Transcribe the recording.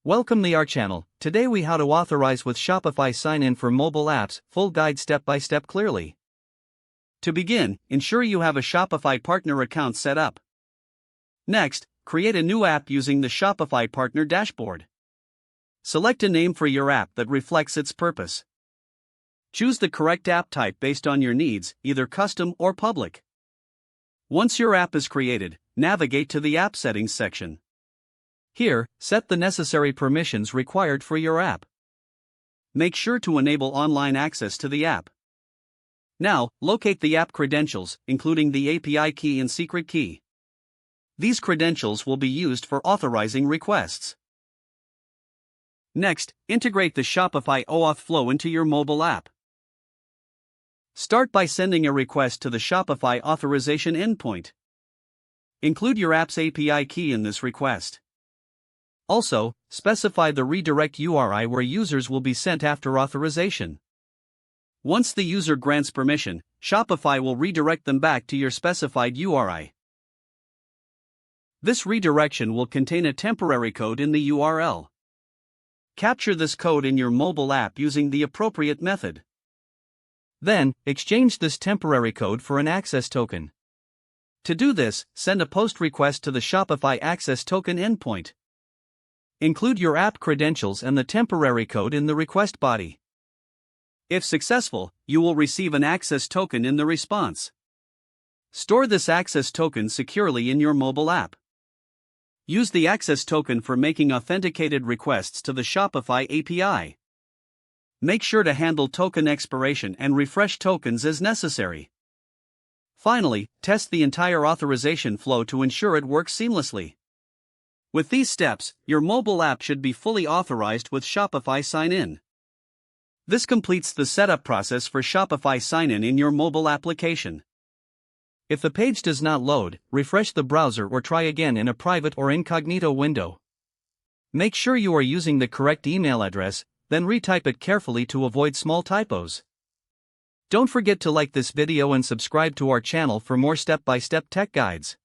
Welcome to our channel. Today we how to authorize with Shopify Sign-In for mobile apps, full guide step by step clearly. To begin, ensure you have a Shopify partner account set up. Next, create a new app using the Shopify partner dashboard. Select a name for your app that reflects its purpose. Choose the correct app type based on your needs, either custom or public. Once your app is created, navigate to the App Settings section. Here, set the necessary permissions required for your app. Make sure to enable online access to the app. Now, locate the app credentials, including the API key and secret key. These credentials will be used for authorizing requests. Next, integrate the Shopify OAuth flow into your mobile app. Start by sending a request to the Shopify authorization endpoint. Include your app's API key in this request. Also, specify the redirect URI where users will be sent after authorization. Once the user grants permission, Shopify will redirect them back to your specified URI. This redirection will contain a temporary code in the URL. Capture this code in your mobile app using the appropriate method. Then, exchange this temporary code for an access token. To do this, send a POST request to the Shopify Access Token endpoint. Include your app credentials and the temporary code in the request body. If successful, you will receive an access token in the response. Store this access token securely in your mobile app. Use the access token for making authenticated requests to the Shopify API. Make sure to handle token expiration and refresh tokens as necessary. Finally, test the entire authorization flow to ensure it works seamlessly. With these steps, your mobile app should be fully authorized with Shopify Sign-In. This completes the setup process for Shopify Sign-In in your mobile application. If the page does not load, refresh the browser or try again in a private or incognito window. Make sure you are using the correct email address, then retype it carefully to avoid small typos. Don't forget to like this video and subscribe to our channel for more step-by-step tech guides.